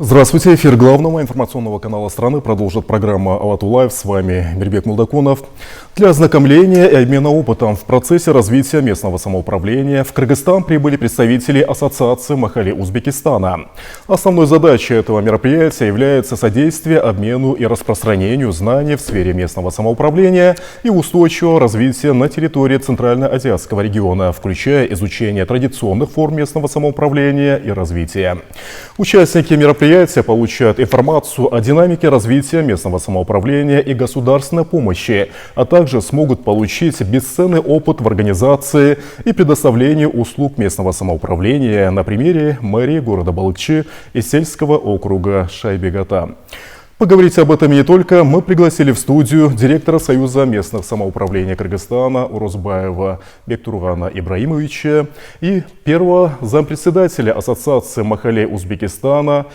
Здравствуйте, эфир главного информационного канала страны продолжит программа «Алату Лайв». С вами Мирбек Мулдакунов. Для ознакомления и обмена опытом в процессе развития местного самоуправления в Кыргызстан прибыли представители Ассоциации Махалле Узбекистана. Основной задачей этого мероприятия является содействие обмену и распространению знаний в сфере местного самоуправления и устойчивого развития на территории Центральноазиатского региона, включая изучение традиционных форм местного самоуправления и развития. Участники мероприятия получат информацию о динамике развития местного самоуправления и государственной помощи, а также смогут получить бесценный опыт в организации и предоставлении услуг местного самоуправления на примере мэрии города Балыкчы и сельского округа Шайбегата. Поговорить об этом и не только мы пригласили в студию директора Союза местных самоуправлений Кыргызстана Урозбаева Бектургана Ибраимовича и первого зампредседателя Ассоциации Махалле Узбекистана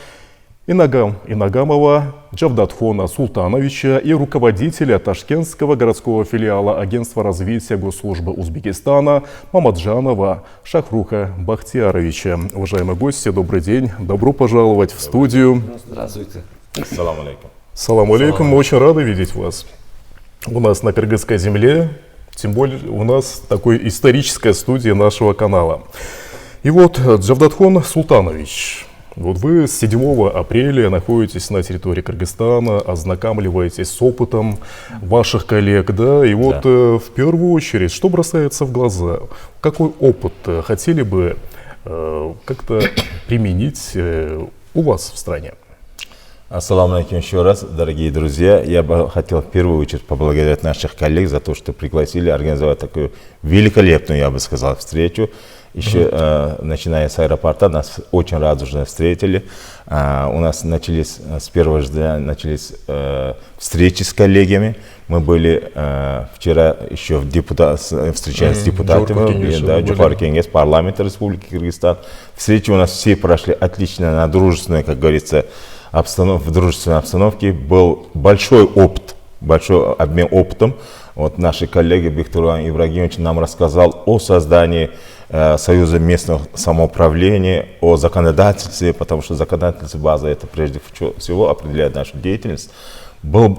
Инагамова Джавдатхона Султановича и руководителя Ташкентского городского филиала Агентства развития госслужбы Узбекистана Мамаджанова Шахруха Бахтияровича. Уважаемые гости, добрый день. Добро пожаловать в студию. Здравствуйте. Салам алейкум. Салам алейкум. Мы очень рады видеть вас у нас на кыргызской земле. Тем более у нас такой историческая студия нашего канала. И вот, Джавдатхон Султанович, вот вы с 7 апреля находитесь на территории Кыргызстана, ознакомливаетесь с опытом ваших коллег, да, и вот в первую очередь, что бросается в глаза? Какой опыт хотели бы как-то применить у вас в стране? Ассаламу алейкум еще раз, дорогие друзья. Я бы хотел в первую очередь поблагодарить наших коллег за то, что пригласили организовать такую великолепную, я бы сказал, встречу. Еще начиная с аэропорта нас очень радужно встретили. У нас начались с первого же дня встречи с коллегами. Мы были вчера еще встречались с депутатами Джохар Кенгес, парламента Республики Кыргызстан. Встречи у нас все прошли отлично, на дружественной, как говорится, в дружественной обстановке. Был большой опыт, большой обмен опытом. Вот наши коллеги Бектурган Ибрагимович нам рассказал о создании Союза местного самоуправления, о законодательстве, потому что законодательство база это прежде всего определяет нашу деятельность. Была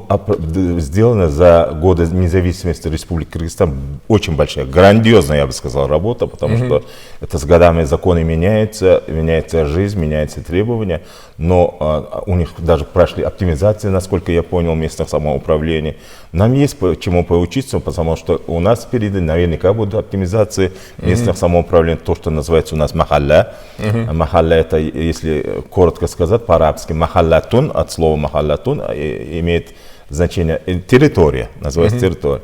сделана за годы независимости Республики Кыргызстан очень большая, грандиозная, я бы сказал, работа, потому что это с годами законы меняются, меняется жизнь, меняются требования, но у них даже прошли оптимизации, насколько я понял, местных самоуправлений. Нам есть чему поучиться, потому что у нас впереди наверняка будут оптимизации местных самоуправлений, то, что называется у нас махалла. Махалла это, если коротко сказать, по-арабски махаллатун, от слова махаллатун, имеет значение территория, называется территория.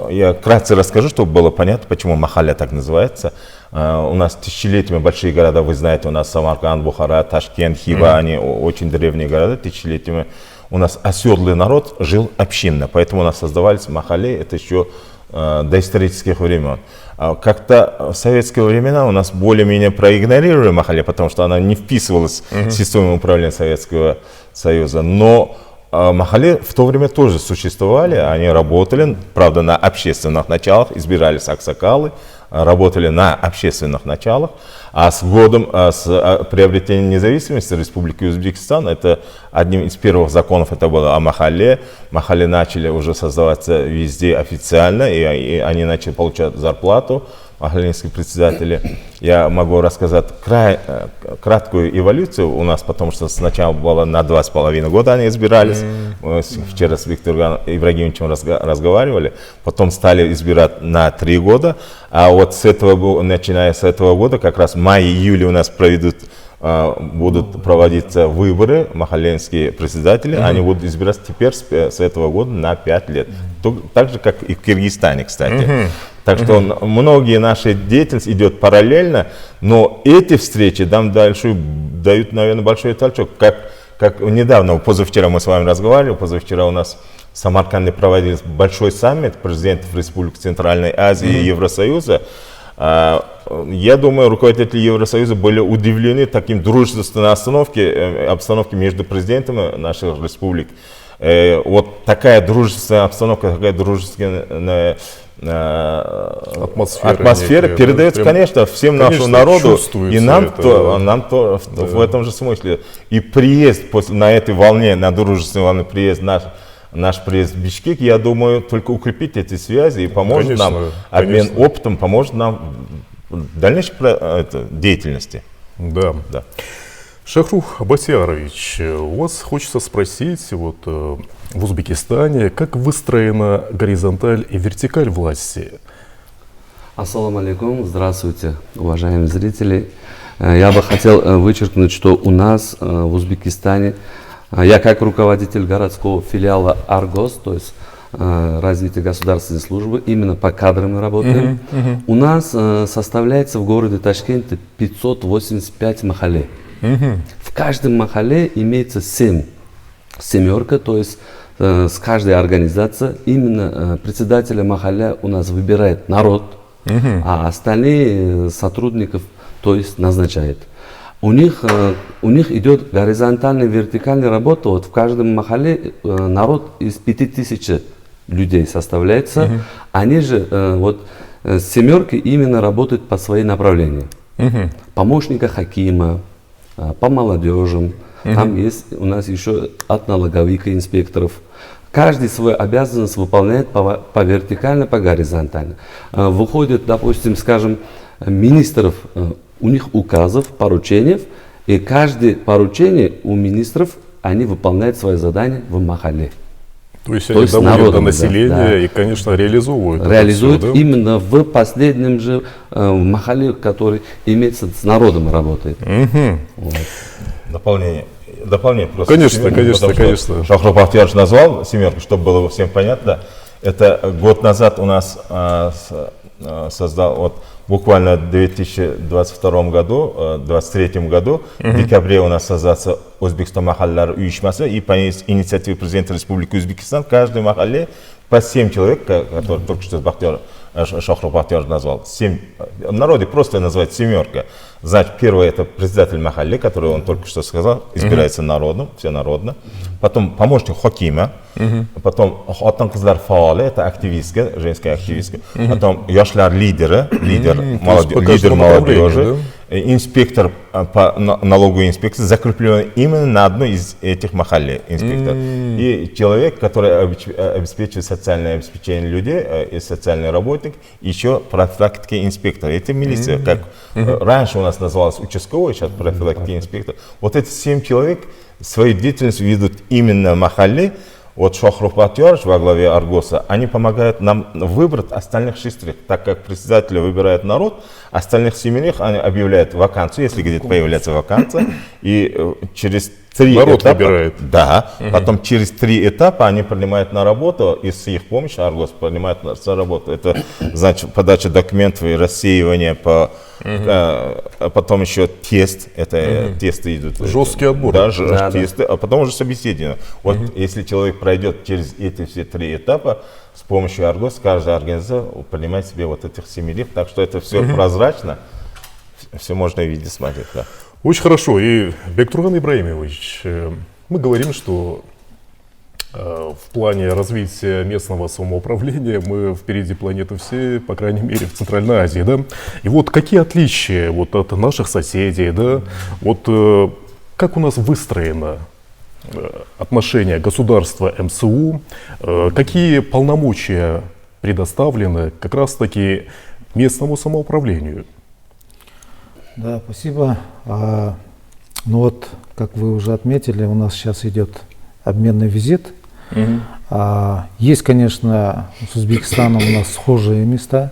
Я вкратце расскажу, чтобы было понятно, почему махалля так называется. У нас тысячелетиями большие города, вы знаете, у нас Самарканд, Бухара, Ташкент, Хива, они очень древние города, тысячелетиями. У нас оседлый народ жил общинно, поэтому у нас создавались махалли, это еще до исторических времен. Как-то в советские времена у нас более-менее проигнорировали махалли, потому что она не вписывалась в систему управления Советского Союза, но махалли в то время тоже существовали, они работали, правда, на общественных началах, избирались аксакалы, работали на общественных началах, а с годом, с приобретением независимости Республики Узбекистан, это одним из первых законов, это было о махалле. Махалли начали уже создаваться везде официально, и они начали получать зарплату, махаллинские председатели. Я могу рассказать краткую эволюцию у нас, потому что сначала было на 2,5 года они избирались. Мы вчера с Бектурганом Ибрагимовичем разговаривали. Потом стали избирать на 3 года. А вот начиная с этого года, как раз в мае-июле у нас будут проводиться выборы, махаллинские председатели. Они будут избираться теперь с этого года на 5 лет. Так же, как и в Киргизстане, кстати. Так что многие наши деятельности идет параллельно, но эти встречи дают, наверное, большой толчок. Как недавно, позавчера мы с вами разговаривали, позавчера у нас в Самарканде проводился большой саммит президентов Республики Центральной Азии и Евросоюза. Я думаю, руководители Евросоюза были удивлены таким дружественной обстановке между президентами наших республик. Вот такая дружественная обстановка, такая дружественная атмосфера передается, конечно, всем нашему народу, и нам в этом же смысле. И приезд на этой волне, на дружественной волне, наш приезд в Бишкек, я думаю, только укрепить эти связи и поможет нам, обмен опытом, поможет нам в дальнейшей деятельности. Да. Шахрух Басярович, у вас хочется спросить, вот в Узбекистане, как выстроена горизонталь и вертикаль власти? Ассаламу алейкум, здравствуйте, уважаемые зрители. Я бы хотел вычеркнуть, что у нас в Узбекистане, я как руководитель городского филиала Аргос, то есть развитие государственной службы, именно по кадрам мы работаем. У нас составляется в городе Ташкенте 585 махале. В каждом махале имеется 7, то есть с каждой организацией именно председателя махаля у нас выбирает народ, а остальные сотрудников, то есть назначает. У них идет горизонтальная, вертикальная работа. Вот в каждом махале народ из 5000 людей составляется. Они же вот с 7 именно работают по своим направлениям. Помощника хакима, по молодежам. Там есть у нас еще от налоговика инспекторов. Каждый свою обязанность выполняет по вертикально, по горизонтально. Выходит, допустим, скажем, министров, у них указов, поручений, и каждое поручение у министров, они выполняют свое задание в махале. То есть они доводят до населения и, конечно, реализуют. Реализуют все, да? Именно в последнем же махале, который имеется с народом работает. Вот. Дополнение просто. Конечно. Шахрух Бахтиярович назвал 7, чтобы было всем понятно. Это год назад у нас создал, вот буквально в 2022 году, 2023 году, в декабре у нас создался Узбекистан махаллар уйшмасы, и по инициативе президента Республики Узбекистан каждый махалле по 7 человек, который только что Шахрух Бахтиярович назвал. 7. В народе просто называют 7. Значит, первое это председатель махалли, который он только что сказал, избирается народом, всенародно. Потом помощник хакима, потом хатын кызлар фаалы, это активистка, женская активистка. Потом яшлар лидер молодежи, инспектор по налоговой инспекции, закреплен именно на одной из этих махалле инспектор. И человек, который обеспечивает социальное обеспечение людей, и социальный работник, еще профилактика инспектор. Это милиция, как раньше у нас называлось участковый, сейчас профилактика инспектор. Вот эти 7 человек свою деятельность ведут именно в махалле. Вот Шахрух Бахтиярович во главе Аргоса, они помогают нам выбрать остальных 6, так как председателя выбирает народ, остальных 7 они объявляют вакансию, если где-то появляется вакансия, и через 3 народ этапа, выбирает. Да, потом через 3 этапа они принимают на работу, и с их помощью Аргос принимает на работу. Это значит подача документов и рассеивание потом еще тест, это тесты идут. Жесткий отбор. Да, тесты, а потом уже собеседование. Вот если человек пройдет через эти все 3 этапа, с помощью Аргос каждая организация принимает себе вот этих 7, так что это все прозрачно, все можно видеть, смотреть. Да. Очень хорошо. И Бектурган Ибраимович, мы говорим, что в плане развития местного самоуправления мы впереди планеты всей, по крайней мере в Центральной Азии, да? И вот какие отличия вот от наших соседей, да? Вот как у нас выстроено отношение государства МСУ, какие полномочия предоставлены как раз-таки местному самоуправлению? Да, спасибо. Ну вот, как вы уже отметили, у нас сейчас идет обменный визит. Есть, конечно, с Узбекистаном у нас схожие места,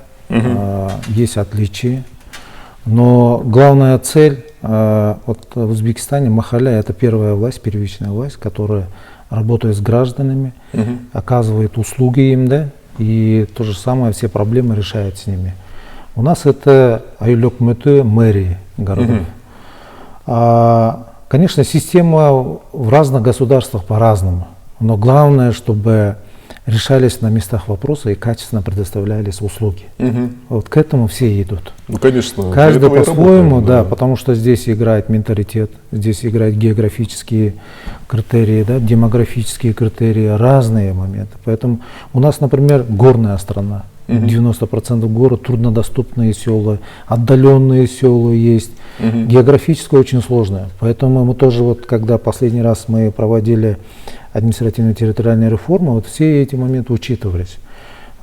есть отличия, но главная цель вот в Узбекистане махалля — это первая власть, первичная власть, которая работает с гражданами, оказывает услуги им, да, и то же самое, все проблемы решает с ними. У нас это айлёк мөтө, мэрии городов. Конечно, система в разных государствах по-разному, но главное, чтобы решались на местах вопросы и качественно предоставлялись услуги. Вот к этому все идут. Ну, конечно. Каждый по-своему, да, потому что здесь играет менталитет, здесь играют географические критерии, да, демографические критерии, разные моменты. Поэтому у нас, например, горная страна. 90% город, труднодоступные села, отдаленные села есть. Географически очень сложно. Поэтому мы тоже, вот, когда последний раз мы проводили административно-территориальную реформу, вот все эти моменты учитывались.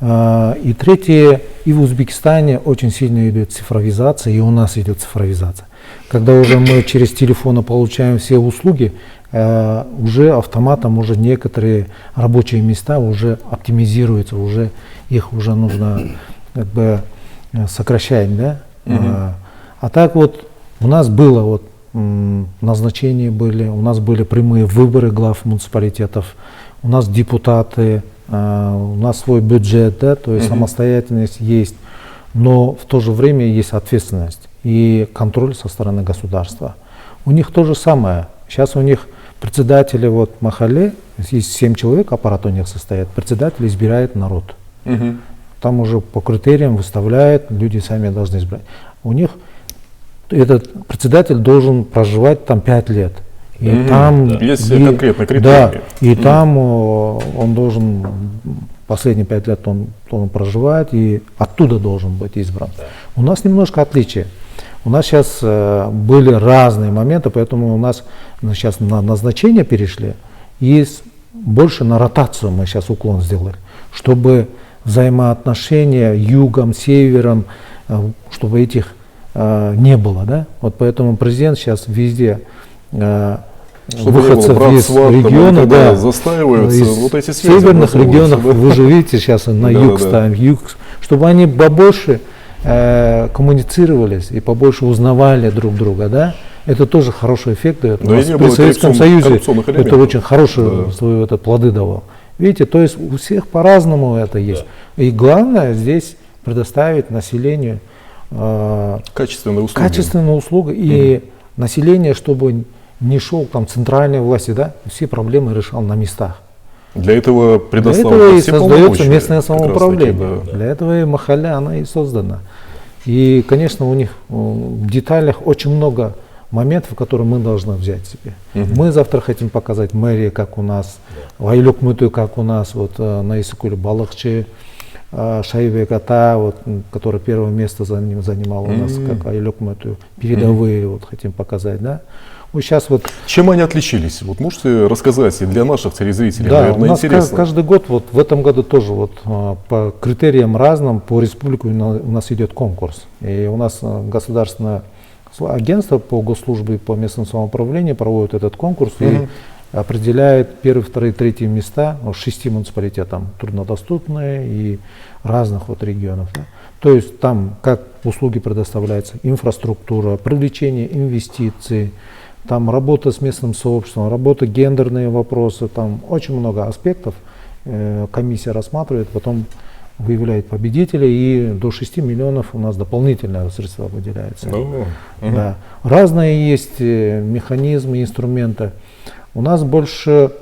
И третье, и в Узбекистане очень сильно идет цифровизация, и у нас идет цифровизация. Когда уже мы через телефоны получаем все услуги, уже автоматом уже некоторые рабочие места уже оптимизируются, уже их уже нужно как бы сокращать, да? А так вот у нас было вот назначения были, у нас были прямые выборы глав муниципалитетов, у нас депутаты, у нас свой бюджет, да, то есть самостоятельность есть, но в то же время есть ответственность и контроль со стороны государства. У них то же самое. Сейчас у них председатели вот махалле, есть 7 человек, аппарат у них состоит, председатель избирает народ. Там уже по критериям выставляют, люди сами должны избрать. У них этот председатель должен проживать там 5 лет. И там, есть конкретные критерии. Да, и там он должен, последние 5 лет он должен проживать, и оттуда должен быть избран. У нас немножко отличие. У нас сейчас были разные моменты, поэтому у нас сейчас на назначение перешли, и больше на ротацию мы сейчас уклон сделали, чтобы взаимоотношения югом, севером, чтобы этих не было, да? Вот поэтому президент сейчас везде выходцев из региона, да, застаиваются, из вот эти связи северных регионов, да? вы же видите сейчас на юг ставим, юг, чтобы они побольше коммуницировались и побольше узнавали друг друга, да? Это тоже хороший эффект дает. Но При Советском Союзе это очень хорошие свои плоды давал. Видите, то есть у всех по-разному это есть. И главное здесь предоставить населению качественную услугу и население, чтобы не шел там центральной власти, да, все проблемы решал на местах. Для этого предоставлено Для этого и все создается местное самоуправление. да. Для этого и махалля она и создана. И, конечно, у них в деталях очень много моментов, которые мы должны взять себе. Мы завтра хотим показать мэрии, как у нас, Айлюк-Муту, как у нас, вот на Исыкуле Балахчи, Шайбек Ата, вот, который первое место занимал у нас, как Айлюк-Муту, передовые вот хотим показать, да. Вот сейчас вот. Чем они отличились? Вот можете рассказать и для наших телезрителей, Да, наверное, у нас интересно. каждый год, вот в этом году тоже вот по критериям разным, по республике у нас идет конкурс. И у нас государственное агентство по госслужбе и по местному самоуправлению проводит этот конкурс и определяет первые, вторые, третьи места 6 муниципалитетам, труднодоступные и разных вот регионов. Да. То есть там как услуги предоставляются, инфраструктура, привлечение инвестиций, там работа с местным сообществом, работа гендерные вопросы, там очень много аспектов комиссия рассматривает, потом выявляет победителей, и до 6 миллионов у нас дополнительные средства выделяются. Да. Разные есть механизмы, инструменты. У нас больше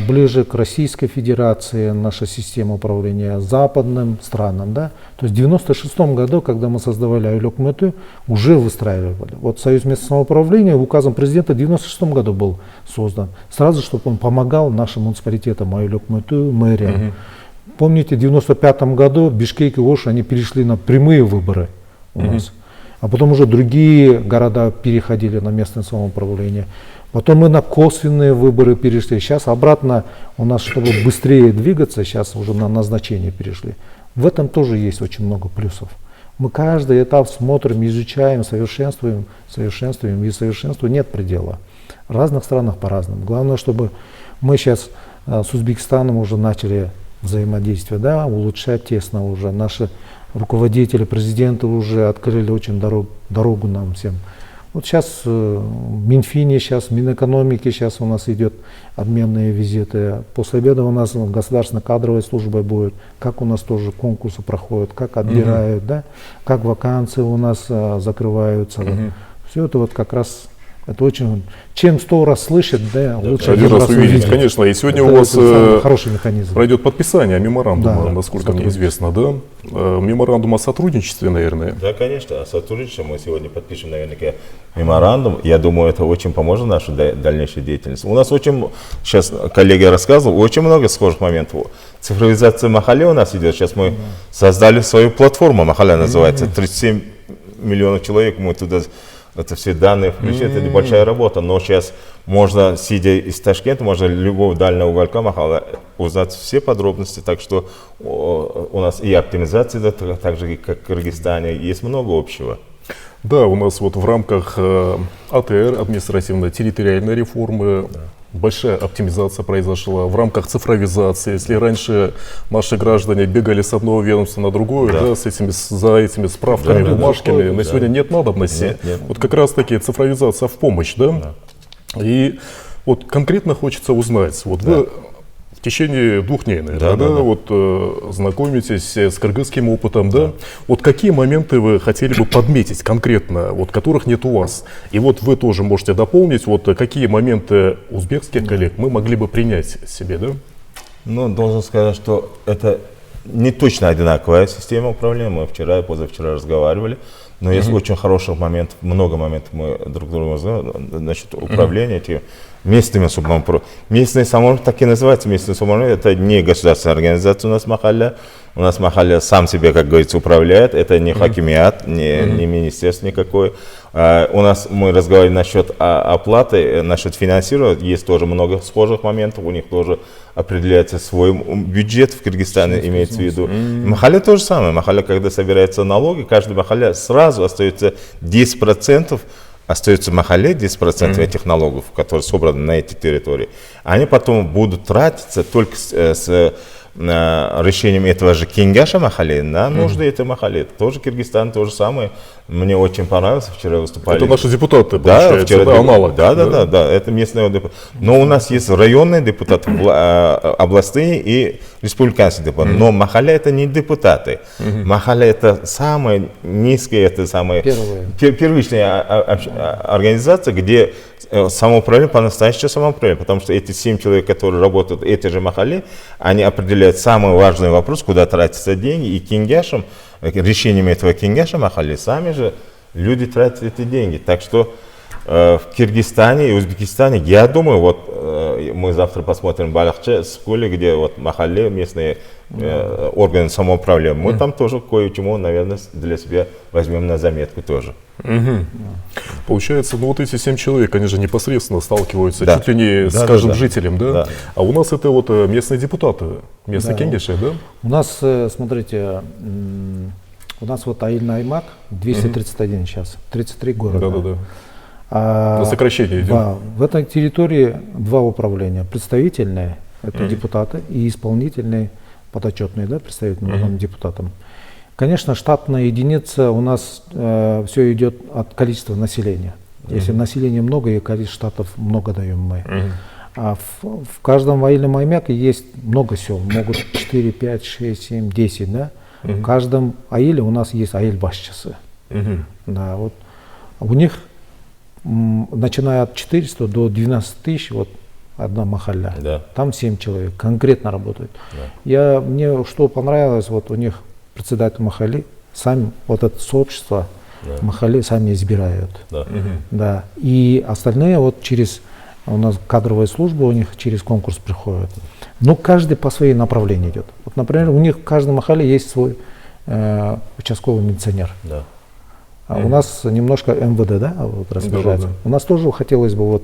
ближе к Российской Федерации наша система управления, западным странам. Да? То есть в 1996 году, когда мы создавали Айлюк-Муту, уже выстраивали. Вот Союз местного самоуправления указом президента в 1996 году был создан. Сразу, чтобы он помогал нашим муниципалитетам Айлюк-Муту, мэриям. Помните, в 1995 году Бишкек и Ош, они перешли на прямые выборы у нас. А потом уже другие города переходили на местное самоуправление. Потом мы на косвенные выборы перешли. Сейчас обратно у нас, чтобы быстрее двигаться, сейчас уже на назначение перешли. В этом тоже есть очень много плюсов. Мы каждый этап смотрим, изучаем, совершенствуем, и совершенству нет предела. В разных странах по-разному. Главное, чтобы мы сейчас с Узбекистаном уже начали взаимодействие, да, улучшать тесно уже. Наши руководители, президенты уже открыли очень дорогу нам всем. Вот сейчас в Минфине, сейчас в Минэкономике сейчас у нас идет обменные визиты. После обеда у нас государственная кадровая служба будет, как у нас тоже конкурсы проходят, как отбирают, да, как вакансии у нас закрываются. Все это вот как раз Это очень, чем 100 раз слышит, да, лучше Один раз увидеть, конечно. И сегодня у вас хороший механизм. пройдет подписание меморандума, Да, насколько мне известно, да? Меморандум о сотрудничестве, наверное. Да, конечно, о сотрудничестве мы сегодня подпишем наверняка меморандум. Я думаю, это очень поможет нашей дальнейшей деятельности. У нас очень, сейчас коллега рассказывал, очень много схожих моментов. Цифровизация Махале у нас идет. Сейчас мы создали свою платформу, Махале называется, 37 миллионов человек, мы туда это все данные включили, это небольшая работа, но сейчас можно, сидя из Ташкента, можно любого дальнего уголка Махала узнать все подробности, так что у нас и оптимизация, так же как в Кыргызстане, есть много общего. Да, у нас вот в рамках АТР, административно-территориальной реформы, большая оптимизация произошла в рамках цифровизации. Если раньше наши граждане бегали с одного ведомства на другое, да. Да, за этими справками, бумажками, на сегодня нет надобности. Нет. Вот как раз таки цифровизация в помощь, да? И вот конкретно хочется узнать, вот вы в течение 2 дней, наверное, вот знакомитесь с кыргызским опытом, да? Вот какие моменты вы хотели бы подметить конкретно, вот которых нет у вас? И вот вы тоже можете дополнить, вот какие моменты узбекских коллег мы могли бы принять себе, да? Ну, должен сказать, что это не точно одинаковая система управления. Мы вчера и позавчера разговаривали. Но есть очень хороших моментов, много моментов мы друг другу знаем, насчет управления этим местными самоуправлением. Местные самоуправления так и называются, местные самоуправления, это не государственная организация у нас Махалля. У нас Махалля сам себе, как говорится, управляет, это не хакимиат, не министерство никакое. У нас мы разговаривали насчет оплаты, насчет финансирования, есть тоже много схожих моментов, у них тоже определяется свой бюджет в Кыргызстане, имеется в виду. Махалля то же самое, Махалля, когда собираются налоги, каждый Махалля сразу остается 10%, остается Махале 10% этих налогов, которые собраны на эти территории. Они потом будут тратиться только с решением этого же Кенгяша Махале на нужды этой Махале. Тоже Кыргызстан, то же самое. Мне очень понравилось, вчера выступали. Это наши депутаты, да, получается, вчера да, аналог. Да, это местные депутаты. Но у нас есть районные депутаты, областные и республиканские депутаты. Но Махале это не депутаты. Махале это самая низкая, это самая первичная организация, где самоуправление по-настоящему самоуправление. Потому что эти 7 человек, которые работают в этой же Махале, они определяют самый важный вопрос, куда тратятся деньги, и Кенгяшем, решением этого Кенгяша Махалли сами же люди тратят эти деньги. Так что в Кыргызстане и Узбекистане, я думаю, вот мы завтра посмотрим Балахче, Скуле, где вот Махалли, местные органы самоуправления, мы там тоже кое-чему, наверное, для себя возьмем на заметку тоже. Получается, ну вот эти 7 человек, они же непосредственно сталкиваются чуть ли не с каждым жителем, да? А у нас это вот местные депутаты, местные кенгиши, да? У нас, смотрите, у нас вот Аиль Наймак 231 сейчас, 33 города. Да. На сокращение идем. Да, в этой территории 2 управления. Представительные, это депутаты, и исполнительные, подотчетные, да, представительным депутатам. Конечно, штатная единица у нас все идет от количества населения. Если населения много и количество штатов много даем мы. А в каждом военном аймяке есть много сел, могут 4, 5, 6, 7, 10, да? В каждом аиле у нас есть аиль башчасы. Да, вот. У них, начиная от 400 до 12 тысяч, вот одна махалля, там 7 человек конкретно работают. Мне что понравилось, вот у них председатель Махали, сами, вот это сообщество Махали сами избирают. Да. И остальные вот через, у нас кадровая служба у них через конкурс приходит. Но каждый по своей направлению идет. Вот, например, у них в каждом Махале есть свой участковый милиционер. А у нас немножко МВД, да, вот разбирается. У нас тоже хотелось бы вот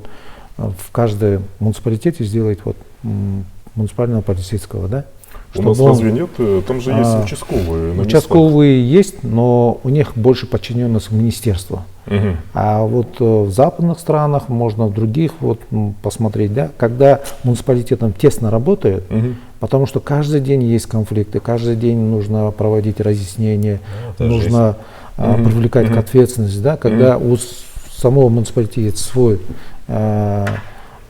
в каждом муниципалитете сделать вот муниципального полицейского, да. У нас разве нет? Там же есть участковые. Участковые есть, но у них больше подчиненность министерства. А вот в западных странах, можно в других вот посмотреть, да, когда муниципалитетом тесно работают, потому что каждый день есть конфликты, каждый день нужно проводить разъяснения, нужно привлекать к ответственности, да, когда у самого муниципалитета свой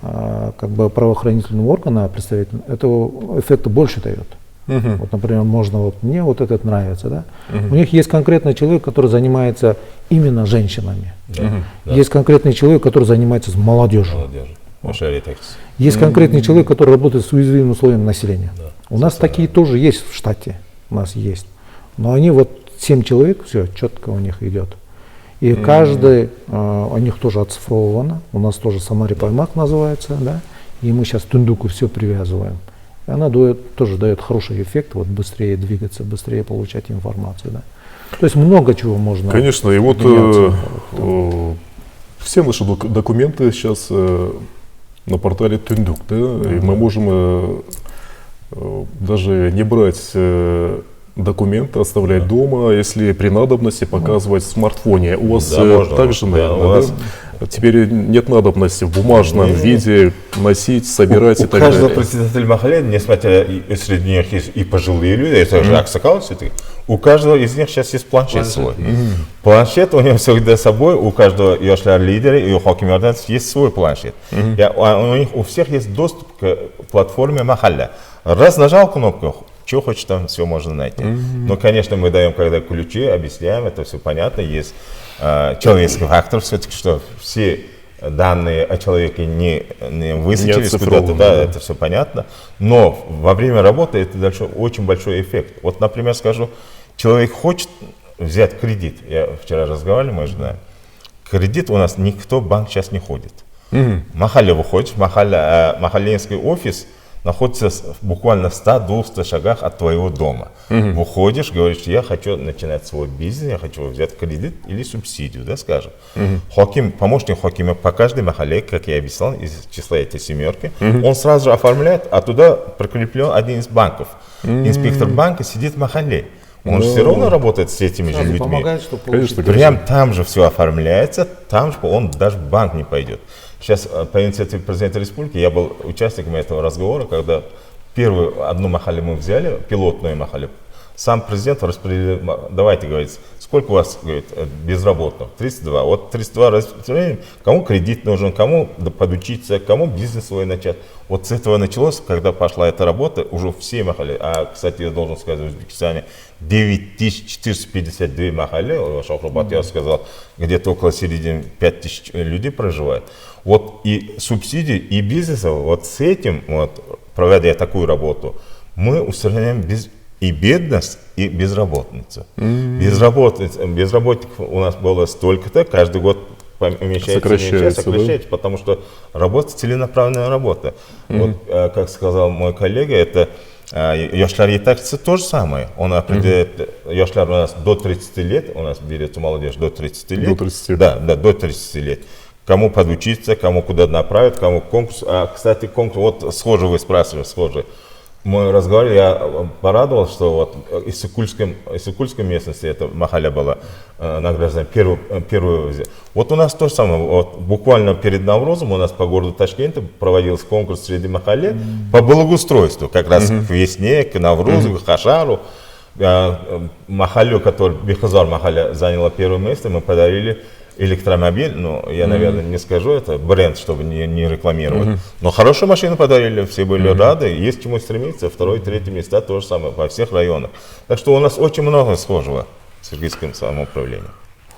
как бы правоохранительного органа представитель, этого эффекта больше дает. Вот, например, можно, вот мне вот этот нравится, да? У них есть конкретный человек, который занимается именно женщинами. Есть конкретный человек, который занимается с молодежью. Есть конкретный человек, который работает с уязвимым слоем населения. У нас такие тоже есть в штате, у нас есть. Но они вот 7 человек, все четко у них идет. И каждый, у них тоже оцифровано, у нас тоже Самари Паймак называется, да? И мы сейчас Тундуку все привязываем. И она тоже дает хороший эффект, вот быстрее двигаться, быстрее получать информацию. Да? То есть много чего можно. Конечно, и вот все наши документы сейчас на портале Тундук, да, и мы можем даже не брать документы, оставлять дома, если при надобности показывать в смартфоне. У вас также, наверное, теперь нет надобности в бумажном виде носить, собирать и так далее. У каждого председателя махалли, несмотря среди них есть и пожилые люди, это же аксакал все-таки, у каждого из них сейчас есть планшет свой. Планшет у него всегда с собой, у каждого лидера и у хоккеймеров есть свой планшет. У всех есть доступ к платформе махалля. Раз нажал кнопку, что хочешь, там все можно найти. Но, конечно, мы даем, когда ключи, объясняем, это все понятно, есть человеческий фактор, все-таки, что все данные о человеке не высветились куда-то, да, это все понятно. Но во время работы это дальше очень большой эффект. Вот, например, скажу, человек хочет взять кредит, я вчера разговаривал, мы знаем, кредит у нас никто, банк сейчас не ходит. Махалля выходит, махалленский офис находится буквально в 100-200 шагах от твоего дома. Выходишь, говоришь, я хочу начинать свой бизнес, я хочу взять кредит или субсидию, да, скажем. Помощник хоккейма по каждой махалле, как я объяснял, из числа этой семерки, он сразу же оформляет, а туда прикреплен один из банков. Инспектор банка сидит в махалле. Он же все равно работает с этими же людьми. Помогает, что Прям там же все оформляется, там же он даже в банк не пойдет. Сейчас по инициативе президента республики я был участником этого разговора, когда одну махаллу мы взяли, пилотную махаллу. Сам президент распределил, давайте, говорит, сколько у вас, говорит, безработных? 32. Вот 32 распределения, кому кредит нужен, кому подучиться, кому бизнес свой начать. Вот с этого началось, когда пошла эта работа, уже все махаллы, кстати, я должен сказать, в Узбекистане 9452 махаллы, Шахрубат, я сказал, где-то около середины 5000 людей проживает. Вот и субсидии, и бизнеса, вот с этим, вот, проводя такую работу, мы устраняем и бедность, и безработицу. Безработных у нас было столько-то, каждый год сокращается, потому что работа, целенаправленная работа. Вот, как сказал мой коллега, это Яшлар Етакцы то же самое. Он определяет, Яшлар у нас до 30 лет, у нас берется молодежь до 30 лет. До 30. Да, до 30 лет. Кому подучиться, кому куда направить, кому конкурс. Кстати, конкурс, вот схоже вы спрашивали, схоже. Мы разговаривали, я порадовался, что вот из Сыкульской местности эта махалля была награждена первую. Вот у нас то же самое, вот буквально перед Наврозом у нас по городу Ташкенте проводился конкурс среди махалле по благоустройству, как раз к весне, к Наврозу, к Хашару. Махаллю, который Бехазар махалля заняла первое место, мы подарили электромобиль, но я, наверное, не скажу, это бренд, чтобы не рекламировать. Но хорошую машину подарили, все были рады, есть к чему стремиться, второе, третье места то же самое во всех районах. Так что у нас очень много схожего с кыргызским самоуправлением.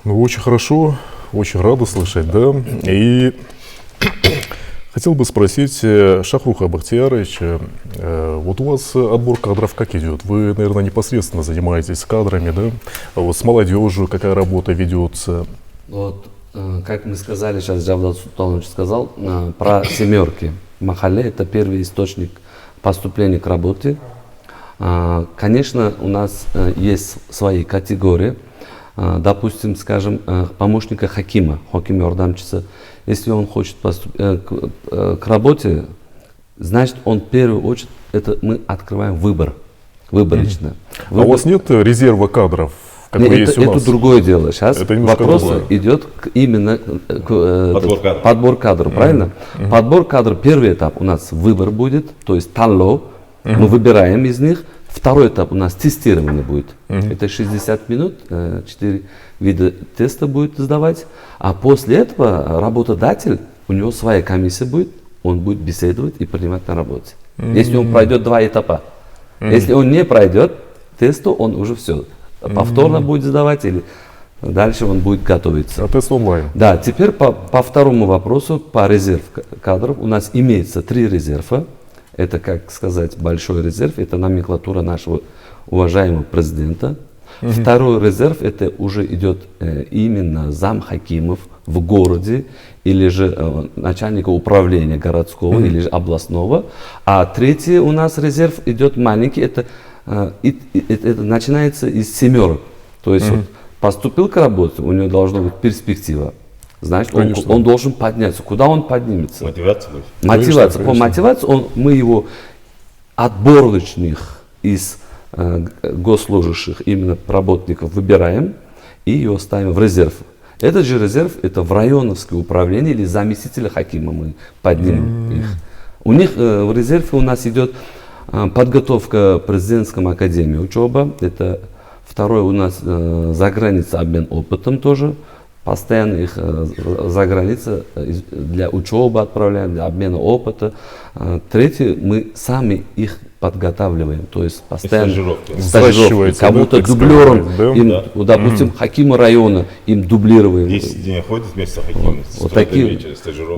Ну, очень хорошо, очень рада слышать, да. И хотел бы спросить, Шахруха Бахтиярович, вот у вас отбор кадров как идет? Вы, наверное, непосредственно занимаетесь кадрами, да? Вот с молодежью какая работа ведется? Вот, как мы сказали, сейчас Джавдат Султанович сказал, про семерки. Махалле – это первый источник поступления к работе. Конечно, у нас есть свои категории. Допустим, скажем, помощника хакима, хоккейм йордамчиса. Если он хочет к работе, значит, он в первую очередь, это мы открываем выборочно. А у вас нет резерва кадров? Это другое дело. Сейчас вопрос идет именно подбор кадров, правильно? Подбор кадров, первый этап у нас выбор будет, то есть танло, мы выбираем из них. Второй этап у нас тестирование будет. Это 60 минут, 4 вида теста будет сдавать. А после этого работодатель, у него своя комиссия будет, он будет беседовать и принимать на работе. Если он пройдет 2 этапа. Если он не пройдет тест, то он уже все. Повторно будет сдавать или дальше он будет готовиться. А тест онлайн. Да, теперь по второму вопросу, по резерв кадров. У нас имеется 3 резерва. Это, как сказать, большой резерв. Это номенклатура нашего уважаемого президента. Второй резерв, это уже идет именно зам хакимов в городе, или же начальника управления городского, или же областного. А третий у нас резерв идет маленький, это начинается из 7. То есть вот, поступил к работе, у него должна быть перспектива. Значит, он должен подняться. Куда он поднимется? Мотивация будет. Мотивация. По Конечно. мотивации мы его отборочных из госслужащих, именно работников, выбираем и его ставим в резерв. Этот же резерв, это в районовское управление или заместителя хакима мы поднимем их. У них в резерве у нас идет подготовка в президентском академии учеба. Это второе у нас за границей обмен опытом тоже. Постоянно их за границей для учебы отправляем, для обмена опыта. Третье, мы сами их подготавливаем, то есть постоянно Стажировки. кому-то Да, дублером, да? им, допустим, хакима района, им дублируем. 10 дней ходит вместе с хакимом.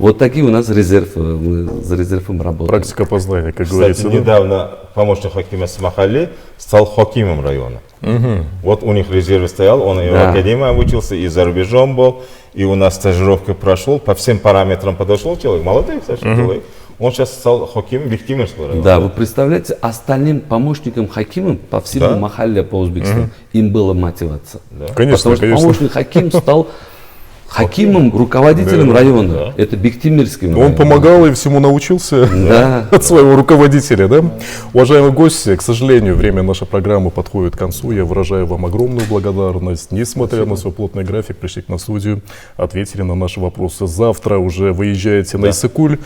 Вот такие у нас резервы, мы за резервом работаем. Практика познания, как Кстати, говорится. да? недавно помощник хакима Смахали стал хакимом района. Вот у них в резерве стоял, он и в Да. академии обучился, и за рубежом был, и у нас стажировка прошел, по всем параметрам подошел человек, молодой, кстати, человек. Он сейчас стал хакимом Бехтимирского района. Да, вы представляете, остальным помощникам хакимам по всему Да. Махалле, по Узбекистану, им была мотивация. Конечно, Потому что конечно. помощник хаким стал хакимом, руководителем района. Это Бехтимирский район. Он помогал и всему научился Да. от своего руководителя, да? Уважаемые гости, к сожалению, время нашей программы подходит к концу. Я выражаю вам огромную благодарность. Несмотря на свой плотный график, пришли к нам в студию, ответили на наши вопросы. Завтра уже выезжаете на Иссык-Куль.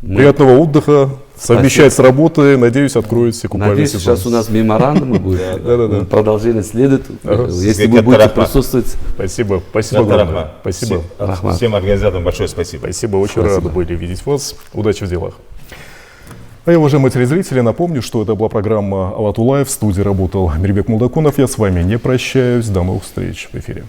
Приятного отдыха, совмещать с работой. Надеюсь, откроете купальный Надеюсь, сезон. сейчас у нас меморандум будет. Да-да-да. Продолжение следует. Если Как вы будете рахмат. присутствовать. Спасибо, спасибо огромное. Спасибо. Рахмат. Всем организаторам большое спасибо. Спасибо, очень рады были видеть вас. Удачи в делах. А я, уважаемые телезрители, напомню, что это была программа «Алату Лайв». В студии работал Мирбек Мулдакунов. Я с вами не прощаюсь. До новых встреч в эфире.